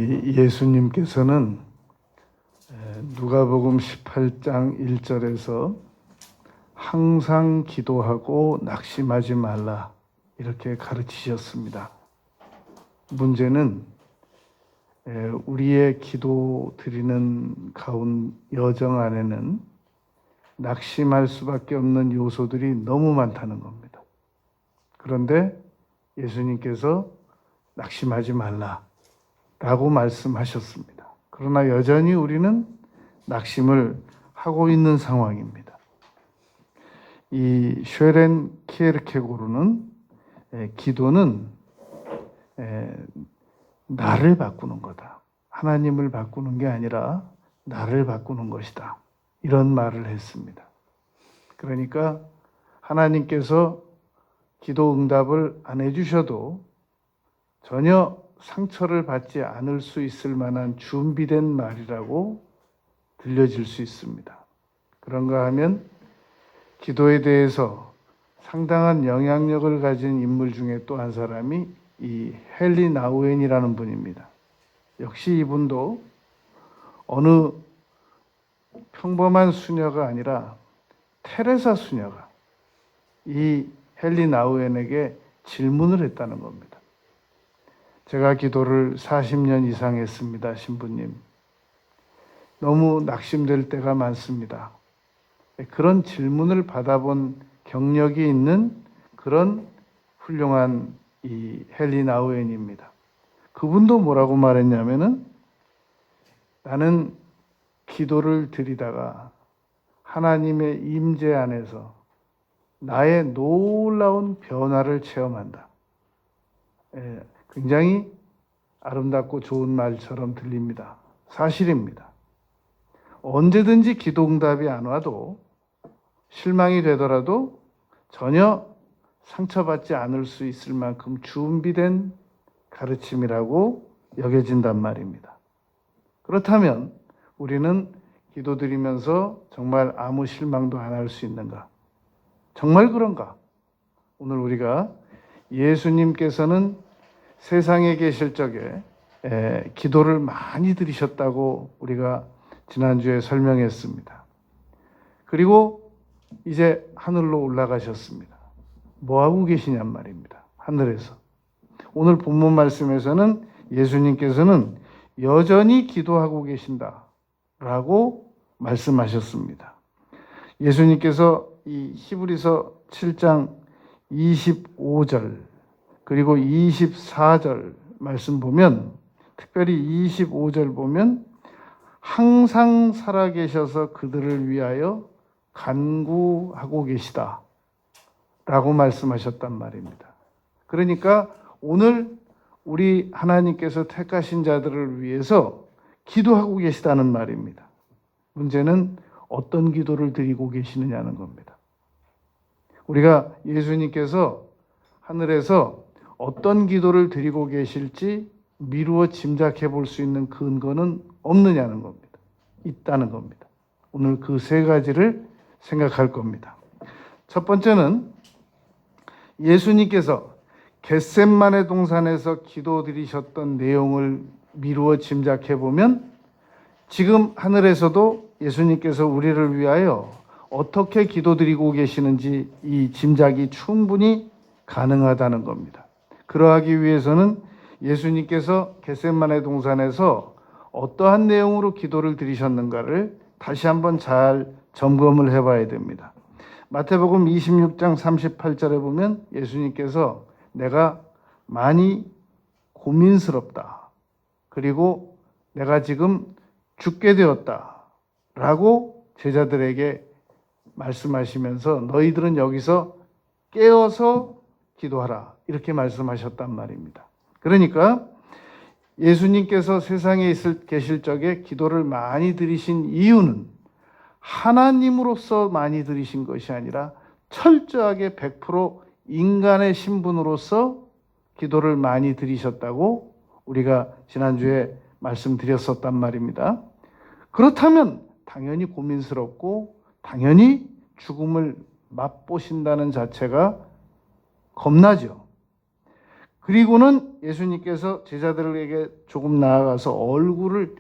우리 예수님께서는 누가복음 18장 1절에서 항상 기도하고 낙심하지 말라 이렇게 가르치셨습니다. 문제는 우리의 기도 드리는 여정 안에는 낙심할 수밖에 없는 요소들이 너무 많다는 겁니다. 그런데 예수님께서 낙심하지 말라라고 말씀하셨습니다. 그러나 여전히 우리는 낙심을 하고 있는 상황입니다. 이 쉐렌 키에르케고르는 기도는 나를 바꾸는 거다. 하나님을 바꾸는 게 아니라 나를 바꾸는 것이다. 이런 말을 했습니다. 그러니까 하나님께서 기도 응답을 안 해주셔도 전혀 상처를 받지 않을 수 있을 만한 준비된 말이라고 들려질 수 있습니다. 그런가 하면 기도에 대해서 상당한 영향력을 가진 인물 중에 또 한 사람이 이 헨리 나우엔이라는 분입니다. 역시 이분도 어느 평범한 수녀가 아니라 테레사 수녀가 이 헨리 나우엔에게 질문을 했다는 겁니다. 제가 기도를 40년 이상 했습니다, 신부님. 너무 낙심될 때가 많습니다. 그런 질문을 받아본 경력이 있는 그런 훌륭한 이 헨리 나우엔입니다. 그분도 뭐라고 말했냐면은 나는 기도를 드리다가 하나님의 임재 안에서 나의 놀라운 변화를 체험한다. 굉장히 아름답고 좋은 말처럼 들립니다. 사실입니다. 언제든지 기도 응답이 안 와도 실망이 되더라도 전혀 상처받지 않을 수 있을 만큼 준비된 가르침이라고 여겨진단 말입니다. 그렇다면 우리는 기도드리면서 정말 아무 실망도 안 할 수 있는가? 정말 그런가? 오늘 우리가 예수님께서는 세상에 계실 적에 기도를 많이 드리셨다고 우리가 지난주에 설명했습니다. 그리고 이제 하늘로 올라가셨습니다. 뭐하고 계시냔 말입니다. 하늘에서. 오늘 본문 말씀에서는 예수님께서는 여전히 기도하고 계신다라고 말씀하셨습니다. 예수님께서 이 히브리서 7장 25절 그리고 24절 말씀 보면, 특별히 25절 보면 항상 살아계셔서 그들을 위하여 간구하고 계시다 라고 말씀하셨단 말입니다. 그러니까 오늘 우리 하나님께서 택하신 자들을 위해서 기도하고 계시다는 말입니다. 문제는 어떤 기도를 드리고 계시느냐는 겁니다. 우리가 예수님께서 하늘에서 어떤 기도를 드리고 계실지 미루어 짐작해 볼 수 있는 근거는 없느냐는 겁니다. 있다는 겁니다. 오늘 그 세 가지를 생각할 겁니다. 첫 번째는 예수님께서 겟셋마네 동산에서 기도드리셨던 내용을 미루어 짐작해 보면 지금 하늘에서도 예수님께서 우리를 위하여 어떻게 기도드리고 계시는지 이 짐작이 충분히 가능하다는 겁니다. 그러하기 위해서는 예수님께서 겟셋마네 동산에서 어떠한 내용으로 기도를 드리셨는가를 다시 한번 잘 점검을 해봐야 됩니다. 마태복음 26장 38절에 보면 예수님께서 내가 많이 고민스럽다. 그리고 내가 지금 죽게 되었다. 라고 제자들에게 말씀하시면서 너희들은 여기서 깨어서 기도하라. 이렇게 말씀하셨단 말입니다. 그러니까 예수님께서 세상에 계실 적에 기도를 많이 드리신 이유는 하나님으로서 많이 드리신 것이 아니라 철저하게 100% 인간의 신분으로서 기도를 많이 드리셨다고 우리가 지난주에 말씀드렸었단 말입니다. 그렇다면 당연히 고민스럽고 당연히 죽음을 맛보신다는 자체가 겁나죠. 그리고는 예수님께서 제자들에게 조금 나아가서 얼굴을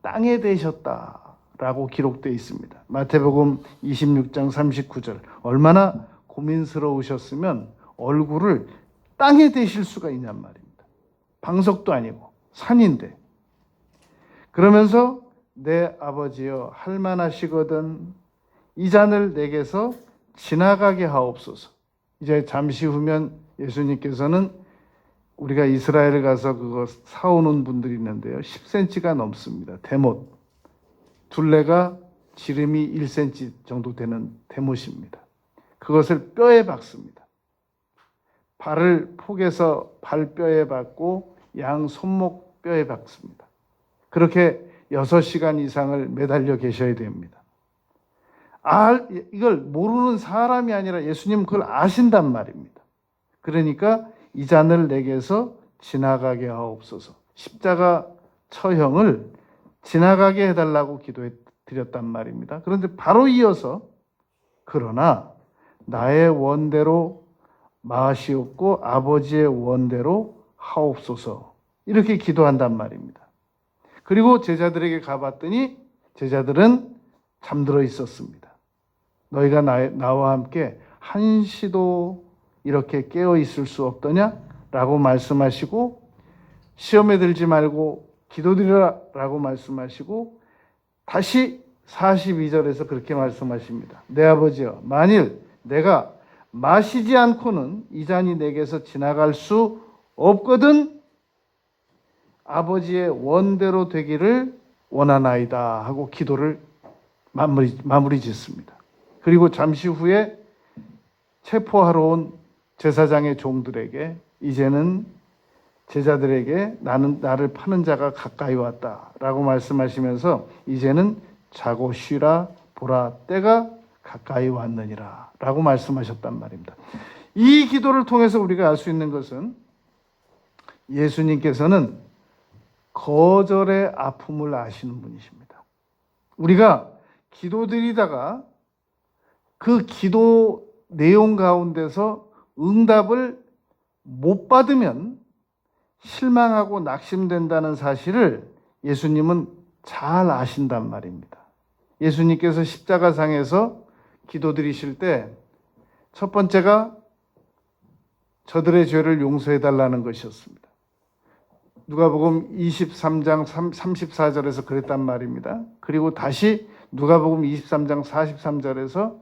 땅에 대셨다라고 기록되어 있습니다. 마태복음 26장 39절. 얼마나 고민스러우셨으면 얼굴을 땅에 대실 수가 있냔 말입니다. 방석도 아니고 산인데. 그러면서 내 아버지여 할만하시거든 이 잔을 내게서 지나가게 하옵소서. 이제 잠시 후면 예수님께서는 우리가 이스라엘에 가서 그거 사오는 분들이 있는데요. 10cm가 넘습니다. 대못. 둘레가 지름이 1cm 정도 되는 대못입니다. 그것을 뼈에 박습니다. 발을 폭에서 발뼈에 박고 양 손목 뼈에 박습니다. 그렇게 6시간 이상을 매달려 계셔야 됩니다. 이걸 모르는 사람이 아니라 예수님은 그걸 아신단 말입니다. 그러니까 이 잔을 내게서 지나가게 하옵소서. 십자가 처형을 지나가게 해달라고 기도해 드렸단 말입니다. 그런데 바로 이어서 그러나 나의 원대로 마시옵고 아버지의 원대로 하옵소서 이렇게 기도한단 말입니다. 그리고 제자들에게 가봤더니 제자들은 잠들어 있었습니다. 너희가 나와 함께 한시도 이렇게 깨어 있을 수 없더냐? 라고 말씀하시고 시험에 들지 말고 기도드리라 라고 말씀하시고 다시 42절에서 그렇게 말씀하십니다. 내 아버지여 만일 내가 마시지 않고는 이 잔이 내게서 지나갈 수 없거든 아버지의 원대로 되기를 원하나이다 하고 기도를 마무리 짓습니다. 그리고 잠시 후에 체포하러 온 제사장의 종들에게 이제는 제자들에게 나를 파는 자가 가까이 왔다라고 말씀하시면서 이제는 자고 쉬라 보라 때가 가까이 왔느니라 라고 말씀하셨단 말입니다. 이 기도를 통해서 우리가 알 수 있는 것은 예수님께서는 거절의 아픔을 아시는 분이십니다. 우리가 기도드리다가 그 기도 내용 가운데서 응답을 못 받으면 실망하고 낙심된다는 사실을 예수님은 잘 아신단 말입니다. 예수님께서 십자가상에서 기도드리실 때 첫 번째가 저들의 죄를 용서해 달라는 것이었습니다. 누가복음 23장 34절에서 그랬단 말입니다. 그리고 다시 누가복음 23장 43절에서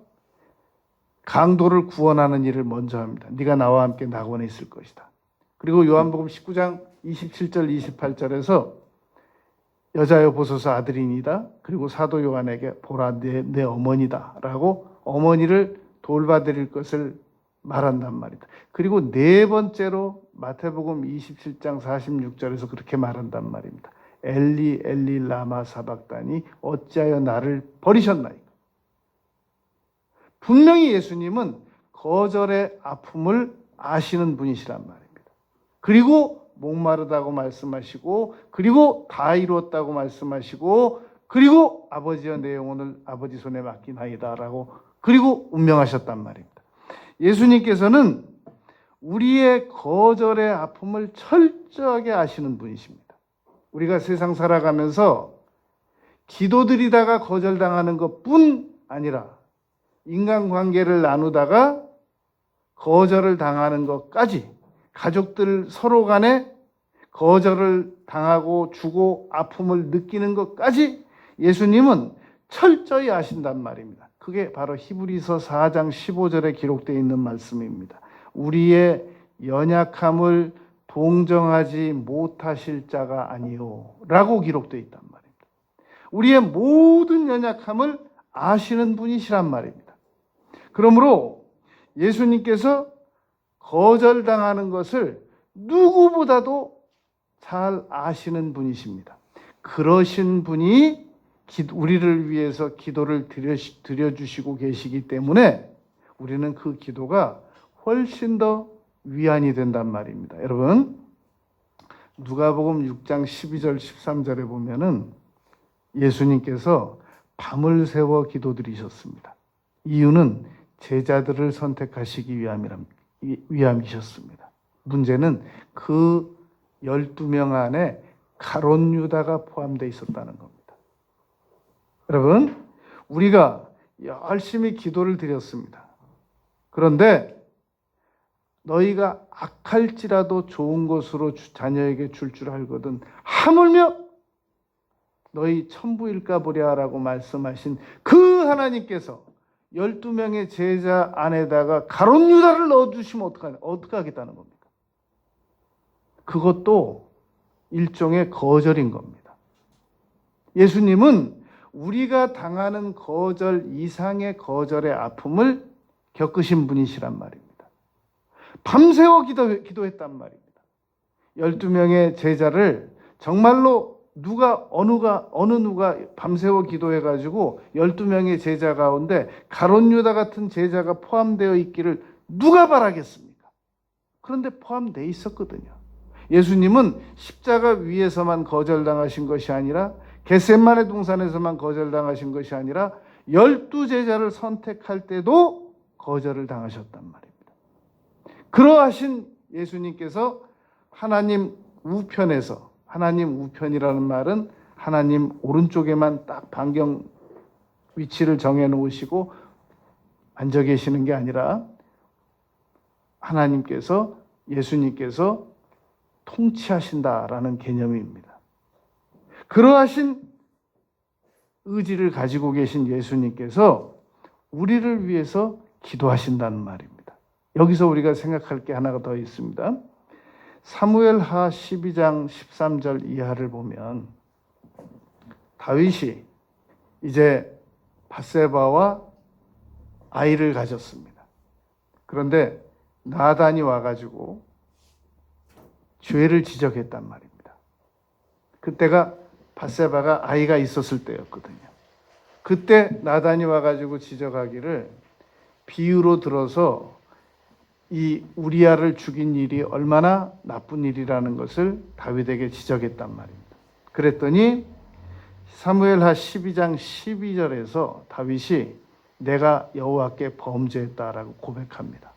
강도를 구원하는 일을 먼저 합니다. 네가 나와 함께 낙원에 있을 것이다. 그리고 요한복음 19장 27절 28절에서 여자여 보소서 아들이니다. 그리고 사도 요한에게 보라 내 어머니다 라고 어머니를 돌봐드릴 것을 말한단 말이다. 그리고 네 번째로 마태복음 27장 46절에서 그렇게 말한단 말입니다. 엘리 엘리 라마 사박다니 어찌하여 나를 버리셨나이까. 분명히 예수님은 거절의 아픔을 아시는 분이시란 말입니다. 그리고 목마르다고 말씀하시고 그리고 다 이루었다고 말씀하시고 그리고 아버지여 내 영혼을 아버지 손에 맡기나이다 라고 그리고 운명하셨단 말입니다. 예수님께서는 우리의 거절의 아픔을 철저하게 아시는 분이십니다. 우리가 세상 살아가면서 기도드리다가 거절당하는 것뿐 아니라 인간관계를 나누다가 거절을 당하는 것까지 가족들 서로 간에 거절을 당하고 주고 아픔을 느끼는 것까지 예수님은 철저히 아신단 말입니다. 그게 바로 히브리서 4장 15절에 기록되어 있는 말씀입니다. 우리의 연약함을 동정하지 못하실 자가 아니요 라고 기록되어 있단 말입니다. 우리의 모든 연약함을 아시는 분이시란 말입니다. 그러므로 예수님께서 거절당하는 것을 누구보다도 잘 아시는 분이십니다. 그러신 분이 우리를 위해서 기도를 드려주시고 계시기 때문에 우리는 그 기도가 훨씬 더 위안이 된단 말입니다. 여러분, 누가복음 6장 12절 13절에 보면은 예수님께서 밤을 새워 기도드리셨습니다. 이유는 제자들을 선택하시기 위함이셨습니다. 문제는 그 12명 안에 가롯 유다가 포함되어 있었다는 겁니다. 여러분, 우리가 열심히 기도를 드렸습니다. 그런데 너희가 악할지라도 좋은 것으로 자녀에게 줄 알거든 하물며 너희 천부일까 보랴라고 말씀하신 그 하나님께서 12명의 제자 안에다가 가롯 유다를 넣어주시면 어떻게 하겠다는 겁니까? 그것도 일종의 거절인 겁니다. 예수님은 우리가 당하는 거절 이상의 거절의 아픔을 겪으신 분이시란 말입니다. 밤새워 기도했단 말입니다. 12명의 제자를 정말로 어느 누가 밤새워 기도해가지고 12명의 제자 가운데 가롯 유다 같은 제자가 포함되어 있기를 누가 바라겠습니까? 그런데 포함되어 있었거든요. 예수님은 십자가 위에서만 거절당하신 것이 아니라 겟세마네 동산에서만 거절당하신 것이 아니라 12제자를 선택할 때도 거절을 당하셨단 말입니다. 그러하신 예수님께서 하나님 우편에서, 하나님 우편이라는 말은 하나님 오른쪽에만 딱 반경 위치를 정해 놓으시고 앉아 계시는 게 아니라 하나님께서, 예수님께서 통치하신다라는 개념입니다. 그러하신 의지를 가지고 계신 예수님께서 우리를 위해서 기도하신다는 말입니다. 여기서 우리가 생각할 게 하나가 더 있습니다. 사무엘하 12장 13절 이하를 보면 다윗이 이제 밧세바와 아이를 가졌습니다. 그런데 나단이 와가지고 죄를 지적했단 말입니다. 그때가 밧세바가 아이가 있었을 때였거든요. 그때 나단이 와가지고 지적하기를 비유로 들어서 이 우리아를 죽인 일이 얼마나 나쁜 일이라는 것을 다윗에게 지적했단 말입니다. 그랬더니 사무엘하 12장 12절에서 다윗이 내가 여호와께 범죄했다라고 고백합니다.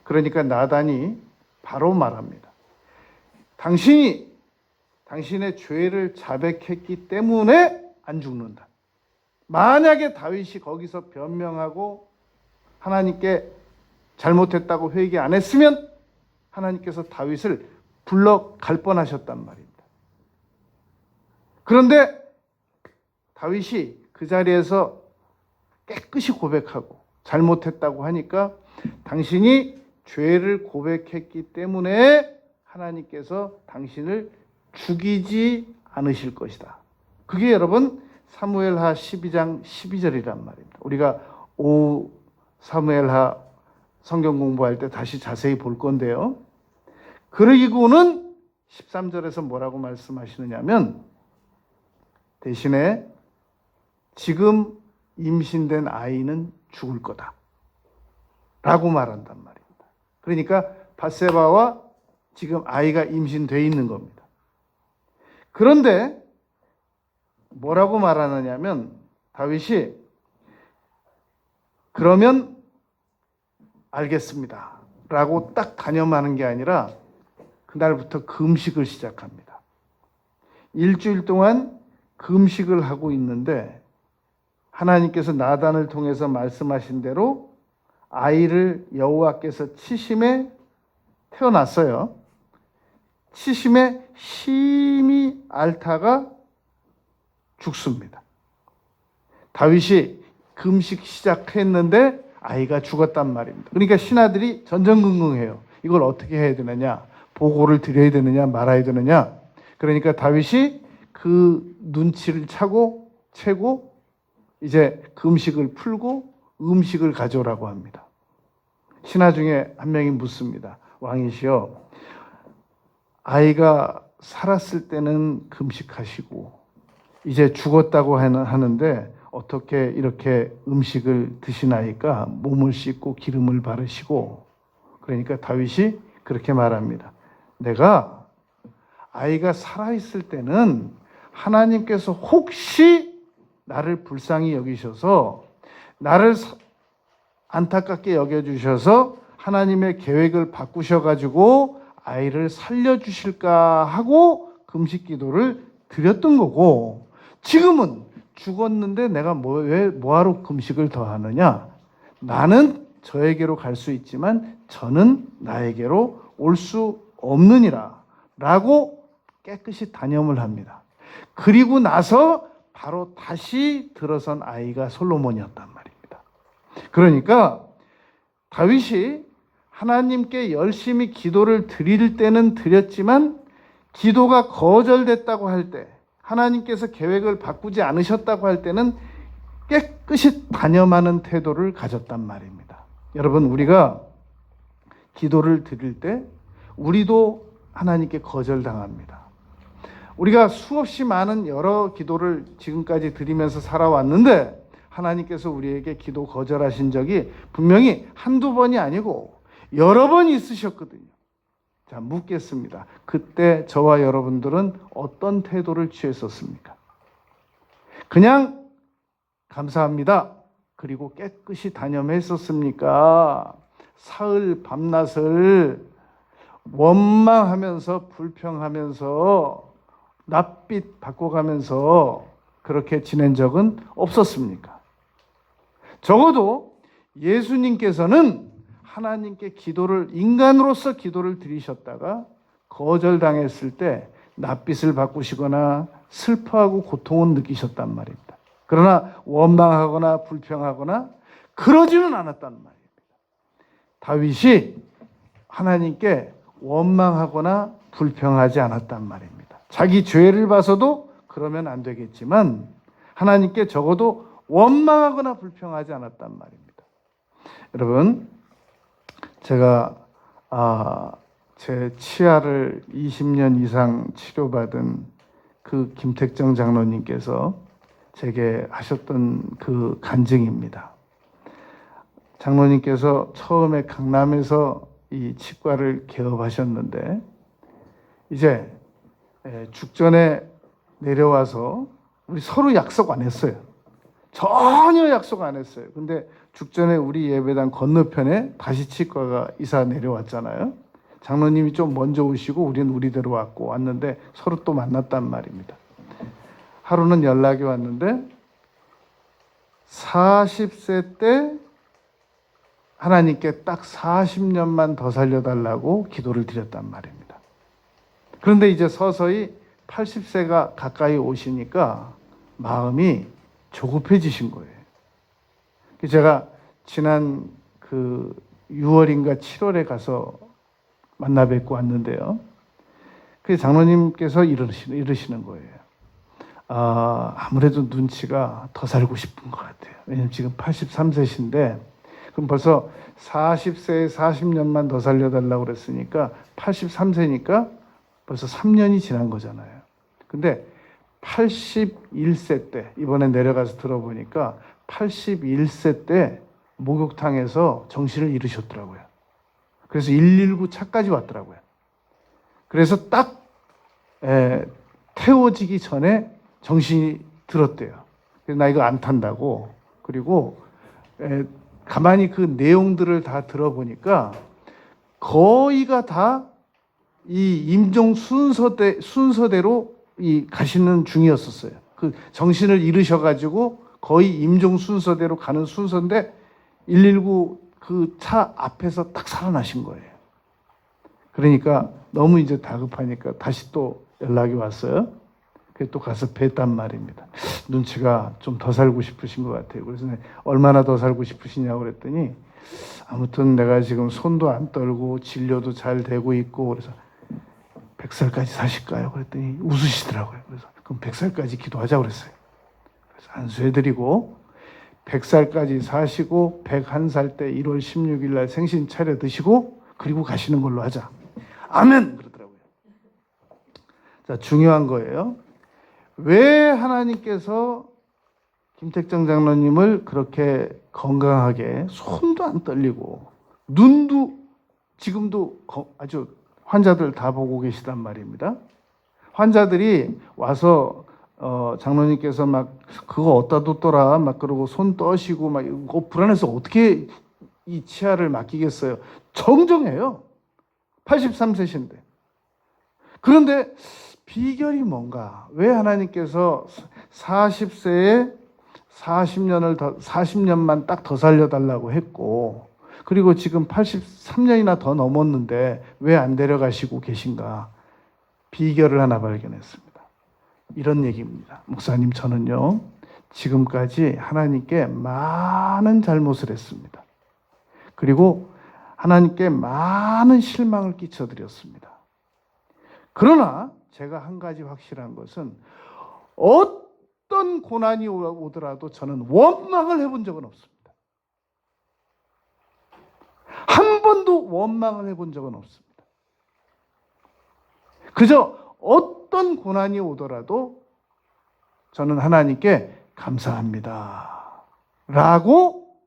그러니까 나단이 바로 말합니다. 당신이 당신의 죄를 자백했기 때문에 안 죽는다. 만약에 다윗이 거기서 변명하고 하나님께 잘못했다고 회개 안 했으면 하나님께서 다윗을 불러 갈 뻔하셨단 말입니다. 그런데 다윗이 그 자리에서 깨끗이 고백하고 잘못했다고 하니까 당신이 죄를 고백했기 때문에 하나님께서 당신을 죽이지 않으실 것이다. 그게 여러분 사무엘하 12장 12절이란 말입니다. 우리가 오후 사무엘하 성경 공부할 때 다시 자세히 볼 건데요. 그러기고는 13절에서 뭐라고 말씀하시느냐면 대신에 지금 임신된 아이는 죽을 거다 라고 말한단 말입니다. 그러니까 밧세바와 지금 아이가 임신되어 있는 겁니다. 그런데 뭐라고 말하느냐면 다윗이 그러면 알겠습니다 라고 딱 단념하는 게 아니라 그날부터 금식을 시작합니다. 일주일 동안 금식을 하고 있는데 하나님께서 나단을 통해서 말씀하신 대로 아이를 여호와께서 치심에 태어났어요. 치심에 심히 앓다가 죽습니다. 다윗이 금식 시작했는데 아이가 죽었단 말입니다. 그러니까 신하들이 전전긍긍해요. 이걸 어떻게 해야 되느냐, 보고를 드려야 되느냐 말아야 되느냐. 그러니까 다윗이 그 눈치를 채고 이제 금식을 풀고 음식을 가져오라고 합니다. 신하 중에 한 명이 묻습니다. 왕이시여, 아이가 살았을 때는 금식하시고 이제 죽었다고 하는데 어떻게 이렇게 음식을 드시나이까? 몸을 씻고 기름을 바르시고. 그러니까 다윗이 그렇게 말합니다. 내가 아이가 살아있을 때는 하나님께서 혹시 나를 불쌍히 여기셔서 나를 안타깝게 여겨주셔서 하나님의 계획을 바꾸셔가지고 아이를 살려주실까 하고 금식 기도를 드렸던 거고, 지금은 죽었는데 내가 왜 뭐하러 금식을 더 하느냐? 나는 저에게로 갈 수 있지만 저는 나에게로 올 수 없느니라 라고 깨끗이 단념을 합니다. 그리고 나서 바로 다시 들어선 아이가 솔로몬이었단 말입니다. 그러니까 다윗이 하나님께 열심히 기도를 드릴 때는 드렸지만 기도가 거절됐다고 할 때, 하나님께서 계획을 바꾸지 않으셨다고 할 때는 깨끗이 단념하는 태도를 가졌단 말입니다. 여러분, 우리가 기도를 드릴 때 우리도 하나님께 거절당합니다. 우리가 수없이 많은 여러 기도를 지금까지 드리면서 살아왔는데 하나님께서 우리에게 기도 거절하신 적이 분명히 한두 번이 아니고 여러 번 있으셨거든요. 자, 묻겠습니다. 그때 저와 여러분들은 어떤 태도를 취했었습니까? 그냥 감사합니다. 그리고 깨끗이 단념했었습니까? 사흘 밤낮을 원망하면서 불평하면서 낯빛 바꿔가면서 그렇게 지낸 적은 없었습니까? 적어도 예수님께서는 하나님께 인간으로서 기도를 드리셨다가 거절당했을 때 낯빛을 바꾸시거나 슬퍼하고 고통은 느끼셨단 말입니다. 그러나 원망하거나 불평하거나 그러지는 않았단 말입니다. 다윗이 하나님께 원망하거나 불평하지 않았단 말입니다. 자기 죄를 봐서도 그러면 안 되겠지만 하나님께 적어도 원망하거나 불평하지 않았단 말입니다. 여러분, 제가 제 치아를 20년 이상 치료받은 그 김택정 장로님께서 제게 하셨던 그 간증입니다. 장로님께서 처음에 강남에서 이 치과를 개업하셨는데 이제 죽전에 내려와서 우리 서로 약속 안 했어요. 전혀 약속 안 했어요. 근데 죽전에 우리 예배당 건너편에 다시 치과가 이사 내려왔잖아요. 장로님이 좀 먼저 오시고 우리는 우리대로 왔는데 서로 또 만났단 말입니다. 하루는 연락이 왔는데 40세 때 하나님께 딱 40년만 더 살려달라고 기도를 드렸단 말입니다. 그런데 이제 서서히 80세가 가까이 오시니까 마음이 조급해지신 거예요. 제가 지난 6월인가 7월에 가서 만나 뵙고 왔는데요. 그 장로님께서 이러시는 거예요. 아무래도 눈치가 더 살고 싶은 것 같아요. 왜냐면 지금 83세신데 그럼 벌써 40세에 40년만 더 살려달라고 그랬으니까 83세니까 벌써 3년이 지난 거잖아요. 근데 81세 때 이번에 내려가서 들어보니까 81세 때 목욕탕에서 정신을 잃으셨더라고요. 그래서 119 차까지 왔더라고요. 그래서 딱 태워지기 전에 정신이 들었대요. 그래서 나 이거 안 탄다고. 그리고 가만히 그 내용들을 다 들어보니까 거의가 다 이 임종 순서대로 가시는 중이었었어요. 그 정신을 잃으셔가지고 거의 임종 순서대로 가는 순서인데 119 그 차 앞에서 딱 살아나신 거예요. 그러니까 너무 이제 다급하니까 다시 또 연락이 왔어요. 그래서 또 가서 뵀단 말입니다. 눈치가 좀 더 살고 싶으신 것 같아요. 그래서 얼마나 더 살고 싶으시냐고 그랬더니 아무튼 내가 지금 손도 안 떨고 진료도 잘 되고 있고 그래서 100살까지 사실까요? 그랬더니 웃으시더라고요. 그래서 그럼 100살까지 기도하자고 그랬어요. 그래서 안수해드리고 100살까지 사시고 101살 때 1월 16일 날 생신 차려 드시고 그리고 가시는 걸로 하자. 아멘! 그러더라고요. 자, 중요한 거예요. 왜 하나님께서 김택정 장로님을 그렇게 건강하게 손도 안 떨리고 눈도 지금도 아주 환자들 다 보고 계시단 말입니다. 환자들이 와서 장로님께서 막 그거 어디다 뒀더라 막 그러고 손 떠시고 막 불안해서 어떻게 이 치아를 맡기겠어요. 정정해요. 83세신데. 그런데 비결이 뭔가? 왜 하나님께서 40세에 40년만 딱 더 살려달라고 했고, 그리고 지금 83년이나 더 넘었는데 왜 안 데려가시고 계신가? 비결을 하나 발견했습니다. 이런 얘기입니다. 목사님, 저는요, 지금까지 하나님께 많은 잘못을 했습니다. 그리고 하나님께 많은 실망을 끼쳐드렸습니다. 그러나 제가 한 가지 확실한 것은 어떤 고난이 오더라도 저는 원망을 해본 적은 없습니다. 한 번도 원망을 해본 적은 없습니다. 그저 어떤 고난이 오더라도 저는 하나님께 감사합니다 라고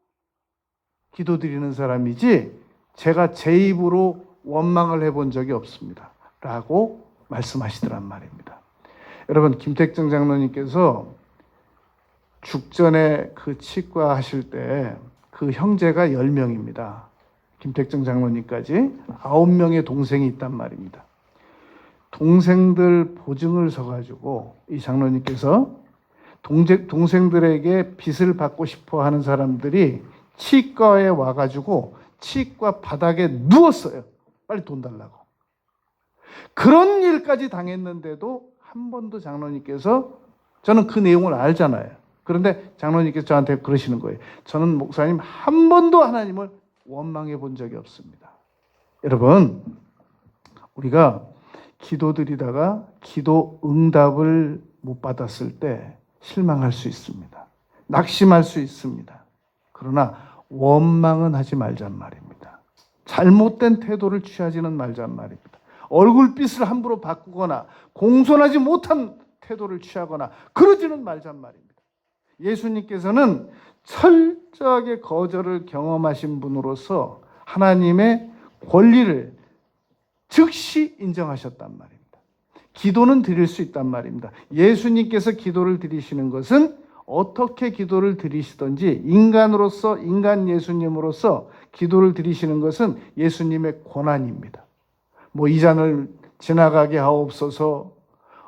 기도드리는 사람이지, 제가 제 입으로 원망을 해본 적이 없습니다 라고 말씀하시더란 말입니다. 여러분, 김택정 장로님께서 죽전에 그 치과 하실 때 그 형제가 10명입니다. 김택정 장로님까지 9명의 동생이 있단 말입니다. 동생들 보증을 서가지고 이 장로님께서 동생들에게 빚을 받고 싶어 하는 사람들이 치과에 와가지고 치과 바닥에 누웠어요. 빨리 돈 달라고. 그런 일까지 당했는데도 한 번도 장로님께서, 저는 그 내용을 알잖아요. 그런데 장로님께서 저한테 그러시는 거예요. 저는 목사님 한 번도 하나님을 원망해 본 적이 없습니다. 여러분, 우리가 기도드리다가 기도 응답을 못 받았을 때 실망할 수 있습니다. 낙심할 수 있습니다. 그러나 원망은 하지 말잔 말입니다. 잘못된 태도를 취하지는 말잔 말입니다. 얼굴빛을 함부로 바꾸거나 공손하지 못한 태도를 취하거나 그러지는 말잔 말입니다. 예수님께서는 철저하게 거절을 경험하신 분으로서 하나님의 권리를 즉시 인정하셨단 말입니다. 기도는 드릴 수 있단 말입니다. 예수님께서 기도를 드리시는 것은 어떻게 기도를 드리시든지 인간으로서, 인간 예수님으로서 기도를 드리시는 것은 예수님의 권한입니다. 뭐 이 잔을 지나가게 하옵소서,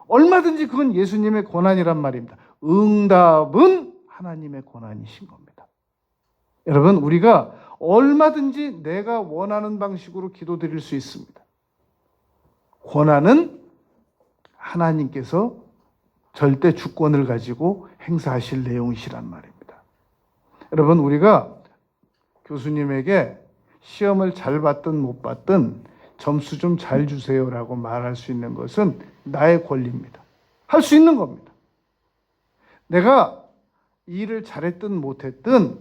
얼마든지 그건 예수님의 권한이란 말입니다. 응답은 하나님의 권한이신 겁니다. 여러분, 우리가 얼마든지 내가 원하는 방식으로 기도드릴 수 있습니다. 권한은 하나님께서 절대 주권을 가지고 행사하실 내용이시란 말입니다. 여러분, 우리가 교수님에게 시험을 잘 봤든 못 봤든 점수 좀 잘 주세요라고 말할 수 있는 것은 나의 권리입니다. 할 수 있는 겁니다. 내가 일을 잘했든 못했든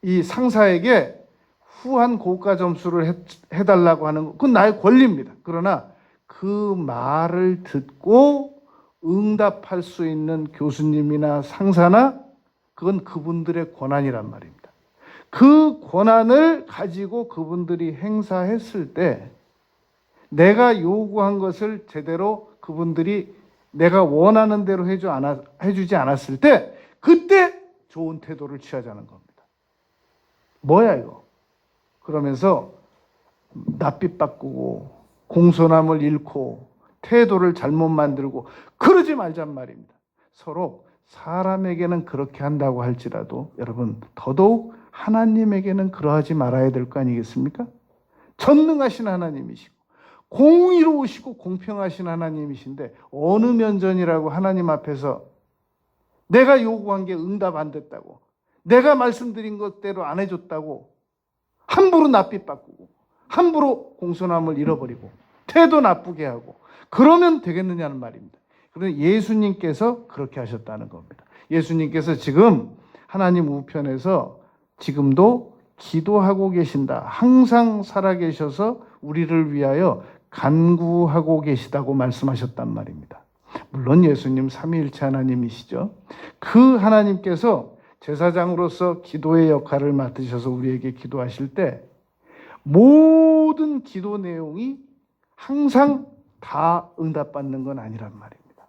이 상사에게 후한 고가 점수를 해달라고 하는 것, 그건 나의 권리입니다. 그러나 그 말을 듣고 응답할 수 있는 교수님이나 상사나 그건 그분들의 권한이란 말입니다. 그 권한을 가지고 그분들이 행사했을 때 내가 요구한 것을 제대로 그분들이 내가 원하는 대로 해주지 않았을 때 그때 좋은 태도를 취하자는 겁니다. 뭐야 이거? 그러면서 낯빛 바꾸고 공손함을 잃고 태도를 잘못 만들고 그러지 말잔 말입니다. 서로 사람에게는 그렇게 한다고 할지라도 여러분, 더더욱 하나님에게는 그러하지 말아야 될 거 아니겠습니까? 전능하신 하나님이시고 공의로우시고 공평하신 하나님이신데 어느 면전이라고 하나님 앞에서 내가 요구한 게 응답 안 됐다고, 내가 말씀드린 것대로 안 해줬다고 함부로 낯빛 바꾸고 함부로 공손함을 잃어버리고 태도 나쁘게 하고 그러면 되겠느냐는 말입니다. 그런데 예수님께서 그렇게 하셨다는 겁니다. 예수님께서 지금 하나님 우편에서 지금도 기도하고 계신다. 항상 살아계셔서 우리를 위하여 간구하고 계시다고 말씀하셨단 말입니다. 물론 예수님 삼위일체 하나님이시죠. 그 하나님께서 제사장으로서 기도의 역할을 맡으셔서 우리에게 기도하실 때 모든 기도 내용이 항상 다 응답받는 건 아니란 말입니다.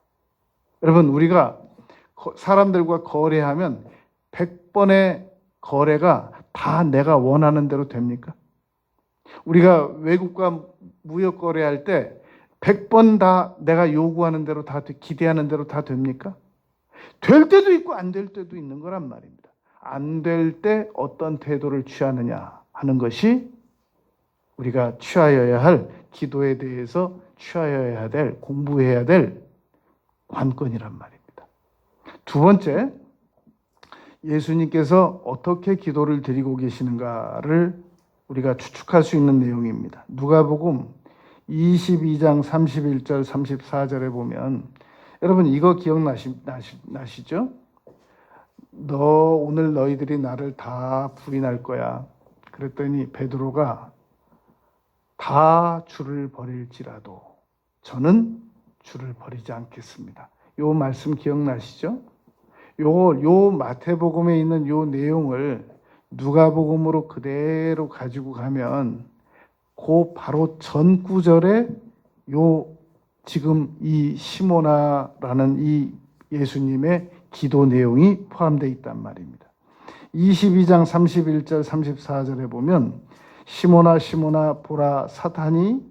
여러분, 우리가 사람들과 거래하면 100번의 거래가 다 내가 원하는 대로 됩니까? 우리가 외국과 무역 거래할 때 100번 다 내가 요구하는 대로 다 기대하는 대로 다 됩니까? 될 때도 있고 안 될 때도 있는 거란 말입니다. 안 될 때 어떤 태도를 취하느냐 하는 것이 우리가 취하여야 할, 기도에 대해서 취하여야 될, 공부해야 될 관건이란 말입니다. 두 번째, 예수님께서 어떻게 기도를 드리고 계시는가를 우리가 추측할 수 있는 내용입니다. 누가복음 22장 31절 34절에 보면, 여러분 이거 기억나시죠? 오늘 너희들이 나를 다 부인할 거야. 그랬더니 베드로가 다 주를 버릴지라도 저는 주를 버리지 않겠습니다. 요 말씀 기억나시죠? 요 마태복음에 있는 요 내용을 누가복음으로 그대로 가지고 가면 그 바로 전 구절에 요 지금 이 시모나라는 이 예수님의 기도 내용이 포함되어 있단 말입니다. 22장 31절 34절에 보면 시모나 시모나 보라 사탄이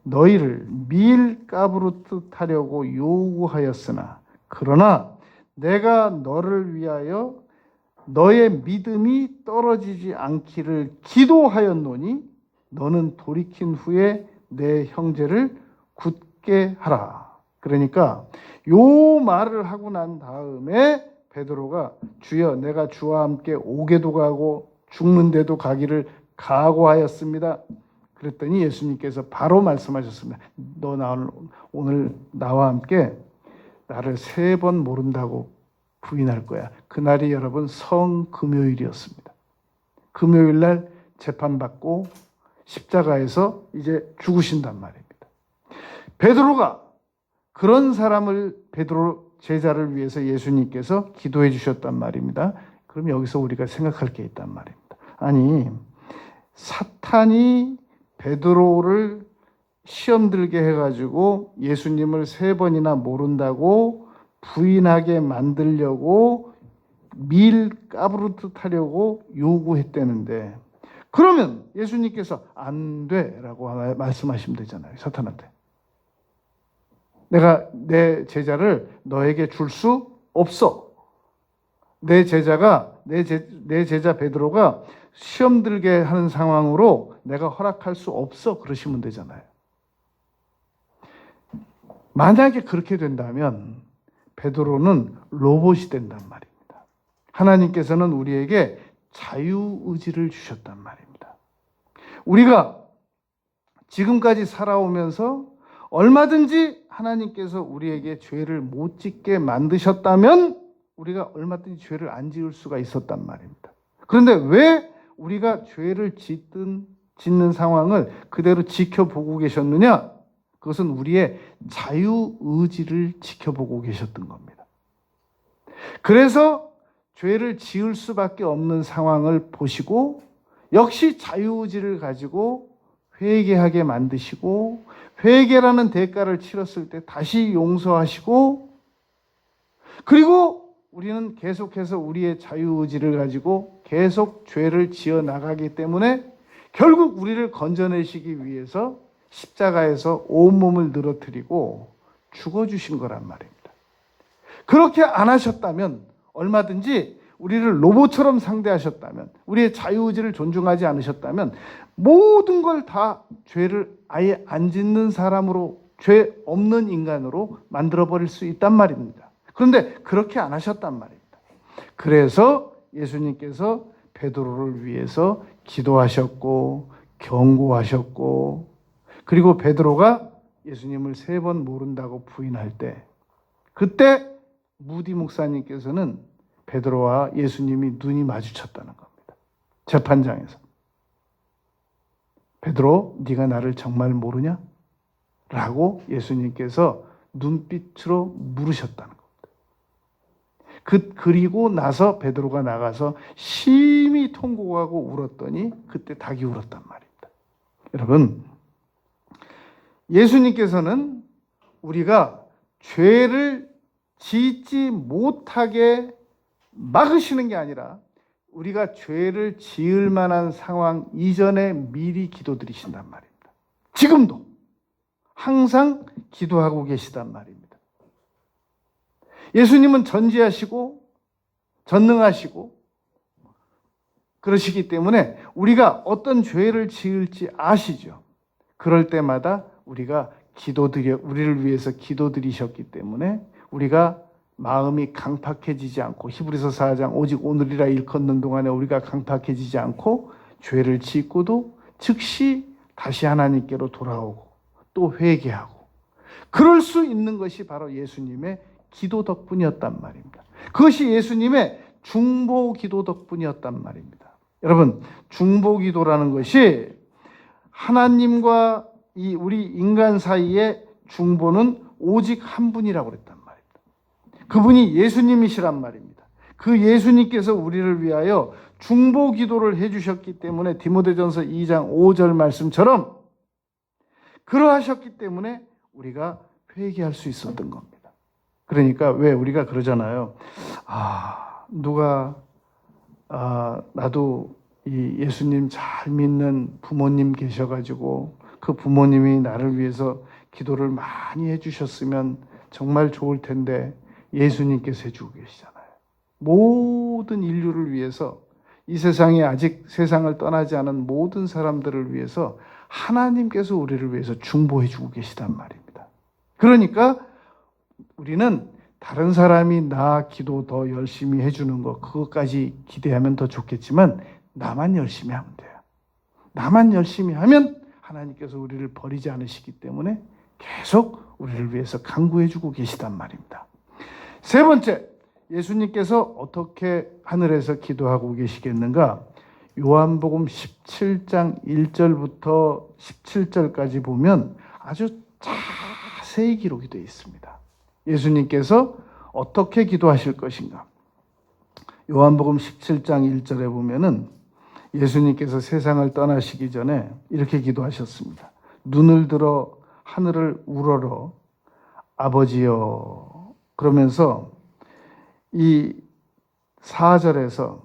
너희를 밀가부르듯 하려고 요구하였으나 그러나 내가 너를 위하여 너의 믿음이 떨어지지 않기를 기도하였노니 너는 돌이킨 후에 내 형제를 굳게 하라. 그러니까 요 말을 하고 난 다음에 베드로가 주여 내가 주와 함께 오게도 가고 죽는데도 가기를 각오하였습니다. 그랬더니 예수님께서 바로 말씀하셨습니다. 너 오늘 나와 함께 나를 3번 모른다고 부인할 거야. 그날이 여러분 성금요일이었습니다. 금요일 날 재판받고 십자가에서 이제 죽으신단 말입니다. 베드로가 그런 사람을 베드로 제자를 위해서 예수님께서 기도해 주셨단 말입니다. 그럼 여기서 우리가 생각할 게 있단 말입니다. 아니 사탄이 베드로를 시험 들게 해가지고 예수님을 3번이나 모른다고 부인하게 만들려고 밀가부르듯 하려고 요구했다는데 그러면 예수님께서 안 돼라고 말씀하시면 되잖아요. 사탄한테. 내가 내 제자를 너에게 줄 수 없어. 내 제자 베드로가 시험 들게 하는 상황으로 내가 허락할 수 없어. 그러시면 되잖아요. 만약에 그렇게 된다면 베드로는 로봇이 된단 말입니다. 하나님께서는 우리에게 자유의지를 주셨단 말입니다. 우리가 지금까지 살아오면서 얼마든지 하나님께서 우리에게 죄를 못 짓게 만드셨다면 우리가 얼마든지 죄를 안 지을 수가 있었단 말입니다. 그런데 왜 우리가 죄를 짓는 상황을 그대로 지켜보고 계셨느냐? 그것은 우리의 자유의지를 지켜보고 계셨던 겁니다. 그래서 죄를 지을 수밖에 없는 상황을 보시고 역시 자유의지를 가지고 회개하게 만드시고 회개라는 대가를 치렀을 때 다시 용서하시고 그리고 우리는 계속해서 우리의 자유의지를 가지고 계속 죄를 지어 나가기 때문에 결국 우리를 건져내시기 위해서 십자가에서 온몸을 늘어뜨리고 죽어주신 거란 말입니다. 그렇게 안 하셨다면 얼마든지 우리를 로봇처럼 상대하셨다면 우리의 자유의지를 존중하지 않으셨다면 모든 걸 다 죄를 아예 안 짓는 사람으로 죄 없는 인간으로 만들어버릴 수 있단 말입니다. 그런데 그렇게 안 하셨단 말입니다. 그래서 예수님께서 베드로를 위해서 기도하셨고 경고하셨고 그리고 베드로가 예수님을 3번 모른다고 부인할 때 그때 무디 목사님께서는 베드로와 예수님이 눈이 마주쳤다는 겁니다. 재판장에서. 베드로, 네가 나를 정말 모르냐? 라고 예수님께서 눈빛으로 물으셨다는 겁니다. 그리고 나서 베드로가 나가서 심히 통곡하고 울었더니 그때 닭이 울었단 말입니다. 여러분, 예수님께서는 우리가 죄를 짓지 못하게 막으시는 게 아니라 우리가 죄를 지을 만한 상황 이전에 미리 기도드리신단 말입니다. 지금도 항상 기도하고 계시단 말입니다. 예수님은 전지하시고 전능하시고 그러시기 때문에 우리가 어떤 죄를 지을지 아시죠. 그럴 때마다 우리가 우리를 위해서 기도드리셨기 때문에 우리가 마음이 강팍해지지 않고, 히브리서 4장 오직 오늘이라 일컫는 동안에 우리가 강팍해지지 않고 죄를 짓고도 즉시 다시 하나님께로 돌아오고 또 회개하고, 그럴 수 있는 것이 바로 예수님의 기도 덕분이었단 말입니다. 그것이 예수님의 중보 기도 덕분이었단 말입니다. 여러분, 중보 기도라는 것이 하나님과 우리 인간 사이의 중보는 오직 한 분이라고 그랬단 말입니다. 그분이 예수님이시란 말입니다. 그 예수님께서 우리를 위하여 중보 기도를 해주셨기 때문에 디모데전서 2장 5절 말씀처럼 그러하셨기 때문에 우리가 회개할 수 있었던 겁니다. 그러니까 왜 우리가 그러잖아요. 나도 이 예수님 잘 믿는 부모님 계셔가지고 그 부모님이 나를 위해서 기도를 많이 해주셨으면 정말 좋을 텐데 예수님께서 해주고 계시잖아요. 모든 인류를 위해서, 이 세상에 아직 세상을 떠나지 않은 모든 사람들을 위해서 하나님께서 우리를 위해서 중보해주고 계시단 말입니다. 그러니까 우리는 다른 사람이 나 기도 더 열심히 해주는 거, 그것까지 기대하면 더 좋겠지만 나만 열심히 하면 돼요. 나만 열심히 하면 하나님께서 우리를 버리지 않으시기 때문에 계속 우리를 위해서 간구해주고 계시단 말입니다. 세 번째, 예수님께서 어떻게 하늘에서 기도하고 계시겠는가? 요한복음 17장 1절부터 17절까지 보면 아주 자세히 기록이 되어 있습니다. 예수님께서 어떻게 기도하실 것인가? 요한복음 17장 1절에 보면은 예수님께서 세상을 떠나시기 전에 이렇게 기도하셨습니다. 눈을 들어 하늘을 우러러 아버지여, 그러면서 이 4절에서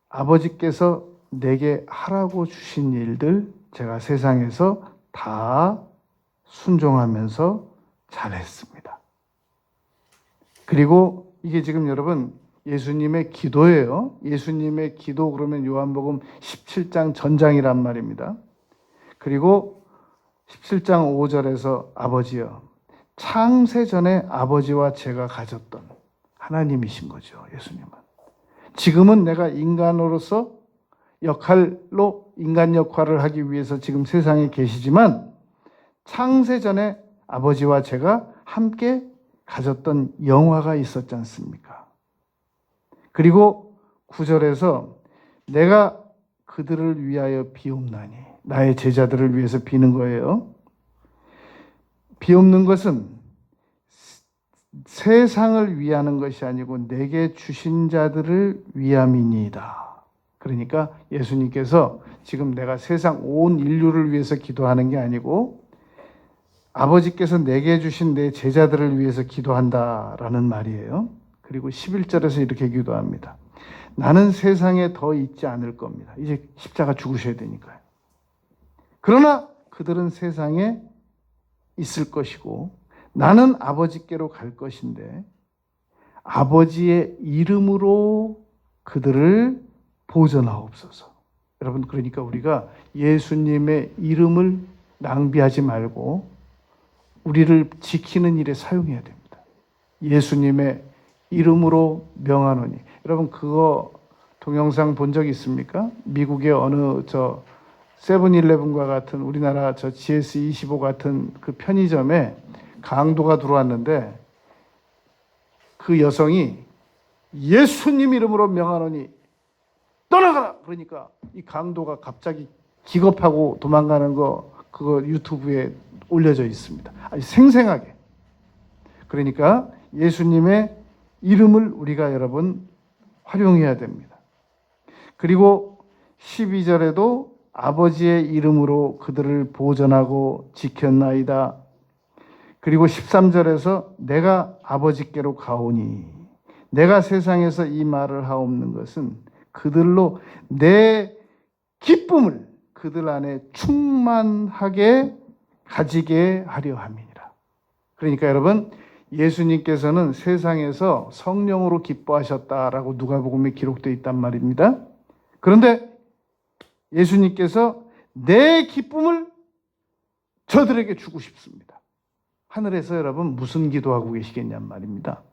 아버지께서 내게 하라고 주신 일들 제가 세상에서 다 순종하면서 잘했습니다. 그리고 이게 지금 여러분 예수님의 기도예요. 예수님의 기도 그러면 요한복음 17장 전장이란 말입니다. 그리고 17장 5절에서 아버지여, 창세 전에 아버지와 제가 가졌던 하나님이신 거죠. 예수님은. 지금은 내가 인간으로서 인간 역할을 하기 위해서 지금 세상에 계시지만 창세 전에 아버지와 제가 함께 가졌던 영화가 있었지 않습니까? 그리고 9절에서 내가 그들을 위하여 비옵나니, 나의 제자들을 위해서 비는 거예요. 비옵는 것은 세상을 위하는 것이 아니고 내게 주신 자들을 위함이니이다. 그러니까 예수님께서 지금 내가 세상 온 인류를 위해서 기도하는 게 아니고 아버지께서 내게 주신 내 제자들을 위해서 기도한다라는 말이에요. 그리고 11절에서 이렇게 기도합니다. 나는 세상에 더 있지 않을 겁니다. 이제 십자가 죽으셔야 되니까요. 그러나 그들은 세상에 있을 것이고 나는 아버지께로 갈 것인데 아버지의 이름으로 그들을 보존하옵소서. 여러분, 그러니까 우리가 예수님의 이름을 낭비하지 말고 우리를 지키는 일에 사용해야 됩니다. 예수님의 이름으로 명하노니. 여러분, 그거 동영상 본 적 있습니까? 미국의 어느 세븐일레븐과 같은 우리나라 GS25 같은 그 편의점에 강도가 들어왔는데 그 여성이 예수님 이름으로 명하노니 떠나가라! 그러니까 이 강도가 갑자기 기겁하고 도망가는 거 그거 유튜브에 올려져 있습니다. 아주 생생하게. 그러니까 예수님의 이름을 우리가 여러분 활용해야 됩니다. 그리고 12절에도 아버지의 이름으로 그들을 보존하고 지켰나이다. 그리고 13절에서 내가 아버지께로 가오니 내가 세상에서 이 말을 하옵는 것은 그들로 내 기쁨을 그들 안에 충만하게 가지게 하려 함이니라. 그러니까 여러분, 예수님께서는 세상에서 성령으로 기뻐하셨다라고 누가복음에 기록되어 있단 말입니다. 그런데 예수님께서 내 기쁨을 저들에게 주고 싶습니다. 하늘에서 여러분 무슨 기도하고 계시겠냔 말입니다.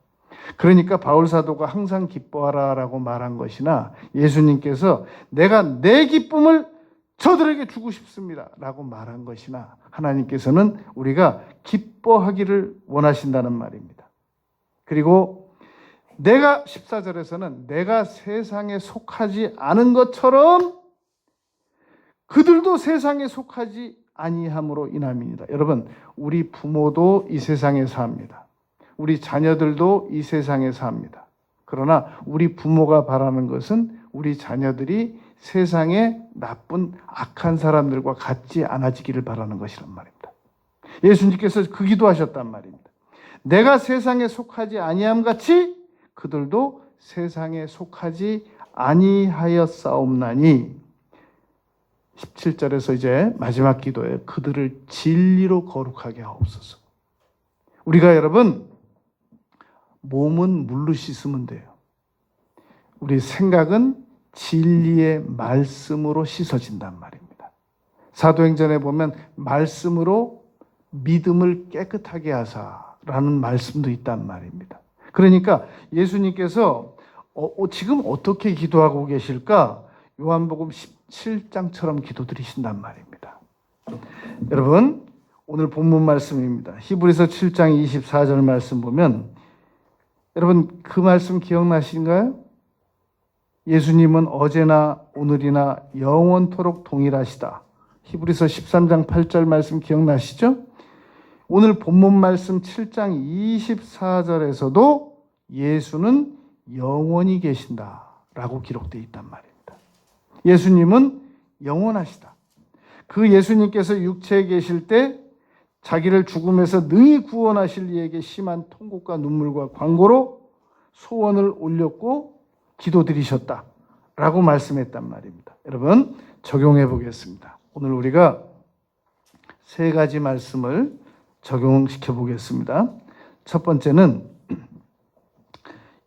그러니까 바울 사도가 항상 기뻐하라라고 말한 것이나 예수님께서 내가 내 기쁨을 저들에게 주고 싶습니다 라고 말한 것이나 하나님께서는 우리가 기뻐하기를 원하신다는 말입니다. 그리고 내가 14절에서는 내가 세상에 속하지 않은 것처럼 그들도 세상에 속하지 아니함으로 인함이니라. 여러분, 우리 부모도 이 세상에 삽니다. 우리 자녀들도 이 세상에 삽니다. 그러나 우리 부모가 바라는 것은 우리 자녀들이 세상에 나쁜 악한 사람들과 같지 않아지기를 바라는 것이란 말입니다. 예수님께서 그 기도하셨단 말입니다. 내가 세상에 속하지 아니함 같이 그들도 세상에 속하지 아니하였사옵나니 17절에서 이제 마지막 기도에 그들을 진리로 거룩하게 하옵소서. 우리가 여러분 몸은 물로 씻으면 돼요. 우리 생각은 진리의 말씀으로 씻어진단 말입니다. 사도행전에 보면 말씀으로 믿음을 깨끗하게 하사라는 말씀도 있단 말입니다. 그러니까 예수님께서 지금 어떻게 기도하고 계실까? 요한복음 17장처럼 기도드리신단 말입니다. 여러분, 오늘 본문 말씀입니다. 히브리서 7장 24절 말씀 보면 여러분 그 말씀 기억나신가요? 예수님은 어제나 오늘이나 영원토록 동일하시다. 히브리서 13장 8절 말씀 기억나시죠? 오늘 본문 말씀 7장 24절에서도 예수는 영원히 계신다라고 기록되어 있단 말입니다. 예수님은 영원하시다. 그 예수님께서 육체에 계실 때 자기를 죽음에서 능히 구원하실 이에게 심한 통곡과 눈물과 광고로 소원을 올렸고 기도드리셨다라고 말씀했단 말입니다. 여러분 적용해 보겠습니다. 오늘 우리가 세 가지 말씀을 적용시켜 보겠습니다. 첫 번째는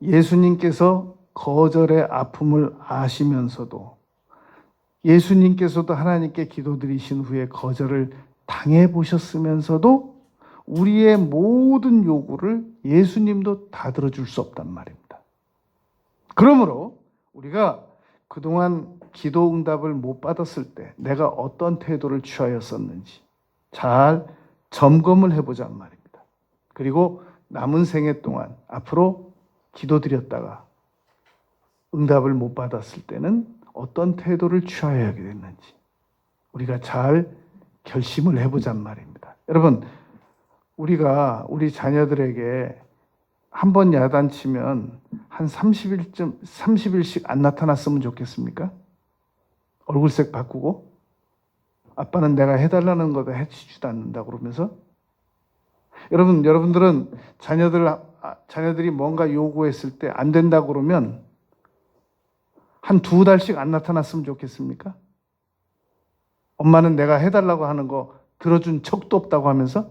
예수님께서 거절의 아픔을 아시면서도 예수님께서도 하나님께 기도드리신 후에 거절을 당해 보셨으면서도 우리의 모든 요구를 예수님도 다 들어줄 수 없단 말입니다. 그러므로 우리가 그동안 기도 응답을 못 받았을 때 내가 어떤 태도를 취하였었는지 잘 점검을 해보자는 말입니다. 그리고 남은 생애 동안 앞으로 기도드렸다가 응답을 못 받았을 때는 어떤 태도를 취하여야 됐는지 우리가 잘 결심을 해보자는 말입니다. 여러분, 우리가 우리 자녀들에게 한 번 야단치면 한 30일씩 안 나타났으면 좋겠습니까? 얼굴색 바꾸고 아빠는 내가 해달라는 거다 해주지도 않는다 그러면서 여러분들은 자녀들이 뭔가 요구했을 때 안 된다 그러면 한 2달씩 안 나타났으면 좋겠습니까? 엄마는 내가 해달라고 하는 거 들어준 척도 없다고 하면서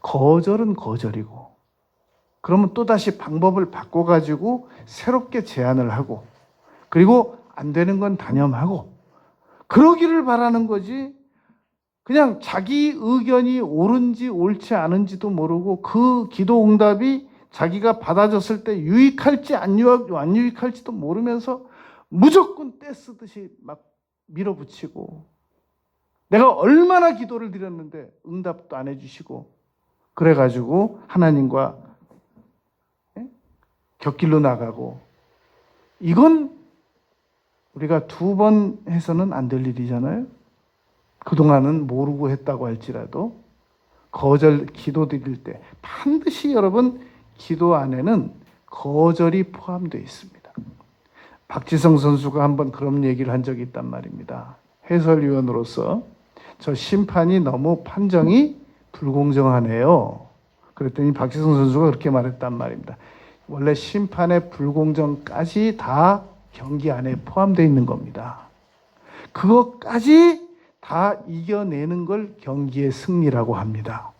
거절은 거절이고 그러면 또다시 방법을 바꿔가지고 새롭게 제안을 하고 그리고 안 되는 건 단념하고 그러기를 바라는 거지 그냥 자기 의견이 옳은지 옳지 않은지도 모르고 그 기도 응답이 자기가 받아줬을 때 유익할지 안 유익할지도 모르면서 무조건 떼쓰듯이 막 밀어붙이고 내가 얼마나 기도를 드렸는데 응답도 안 해주시고 그래가지고 하나님과 곁길로 나가고 이건 우리가 2번 해서는 안 될 일이잖아요. 그동안은 모르고 했다고 할지라도 거절 기도 드릴 때 반드시 여러분 기도 안에는 거절이 포함되어 있습니다. 박지성 선수가 한번 그런 얘기를 한 적이 있단 말입니다. 해설위원으로서 저 심판이 너무 판정이 불공정하네요. 그랬더니 박지성 선수가 그렇게 말했단 말입니다. 원래 심판의 불공정까지 다 경기 안에 포함되어 있는 겁니다. 그것까지 다 이겨내는 걸 경기의 승리라고 합니다.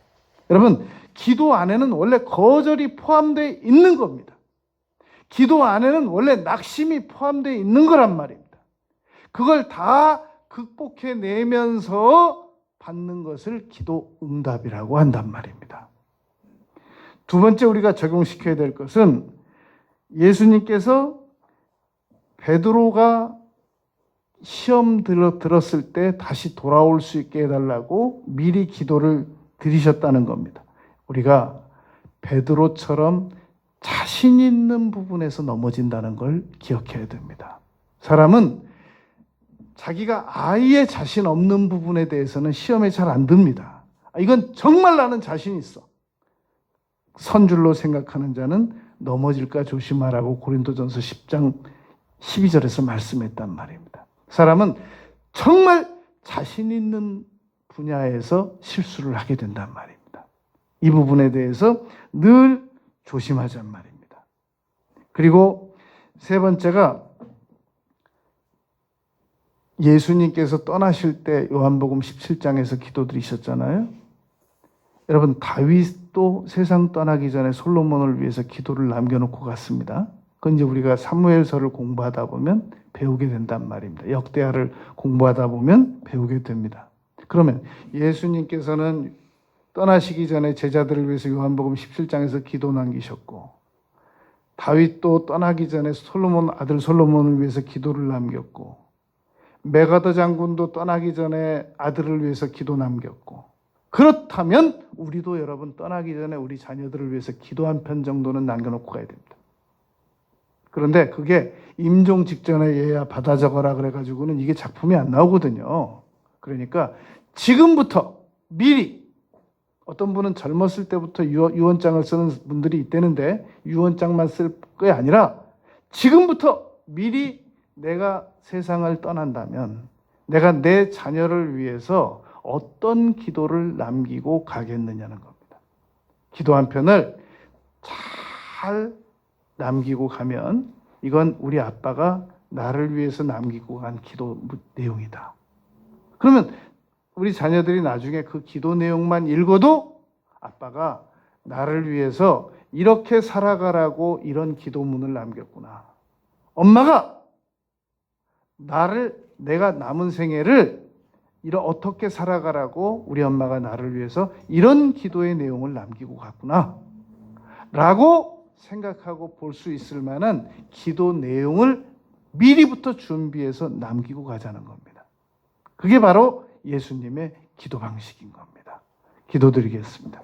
여러분, 기도 안에는 원래 거절이 포함되어 있는 겁니다. 기도 안에는 원래 낙심이 포함되어 있는 거란 말입니다. 그걸 다 극복해내면서 받는 것을 기도 응답이라고 한단 말입니다. 두 번째 우리가 적용시켜야 될 것은 예수님께서 베드로가 시험 들었을 때 다시 돌아올 수 있게 해달라고 미리 기도를 드리셨다는 겁니다. 우리가 베드로처럼 자신 있는 부분에서 넘어진다는 걸 기억해야 됩니다. 사람은 자기가 아예 자신 없는 부분에 대해서는 시험에 잘 안 듭니다. 이건 정말 나는 자신 있어. 선줄로 생각하는 자는 넘어질까 조심하라고 고린도전서 10장 12절에서 말씀했단 말입니다. 사람은 정말 자신 있는 분야에서 실수를 하게 된단 말입니다. 이 부분에 대해서 늘 조심하자는 말입니다. 그리고 세 번째가 예수님께서 떠나실 때 요한복음 17장에서 기도드리셨잖아요. 여러분, 다윗도 세상 떠나기 전에 솔로몬을 위해서 기도를 남겨놓고 갔습니다. 그건 이제 우리가 사무엘서를 공부하다 보면 배우게 된단 말입니다. 역대하를 공부하다 보면 배우게 됩니다. 그러면 예수님께서는 떠나시기 전에 제자들을 위해서 요한복음 17장에서 기도 남기셨고, 다윗도 떠나기 전에 아들 솔로몬을 위해서 기도를 남겼고, 메가더 장군도 떠나기 전에 아들을 위해서 기도 남겼고, 그렇다면 우리도 여러분 떠나기 전에 우리 자녀들을 위해서 기도 한 편 정도는 남겨놓고 가야 됩니다. 그런데 그게 임종 직전에 얘야 받아 적어라 그래가지고는 이게 작품이 안 나오거든요. 그러니까 지금부터 미리, 어떤 분은 젊었을 때부터 유언장을 쓰는 분들이 있다는데 유언장만 쓸 게 아니라 지금부터 미리 내가 세상을 떠난다면 내가 내 자녀를 위해서 어떤 기도를 남기고 가겠느냐는 겁니다. 기도 한 편을 잘 남기고 가면 이건 우리 아빠가 나를 위해서 남기고 간 기도 내용이다. 그러면 우리 자녀들이 나중에 그 기도 내용만 읽어도 아빠가 나를 위해서 이렇게 살아가라고 이런 기도문을 남겼구나. 엄마가 내가 남은 생애를 어떻게 살아가라고 우리 엄마가 나를 위해서 이런 기도의 내용을 남기고 갔구나 라고 생각하고 볼 수 있을 만한 기도 내용을 미리부터 준비해서 남기고 가자는 겁니다. 그게 바로 예수님의 기도 방식인 겁니다. 기도드리겠습니다.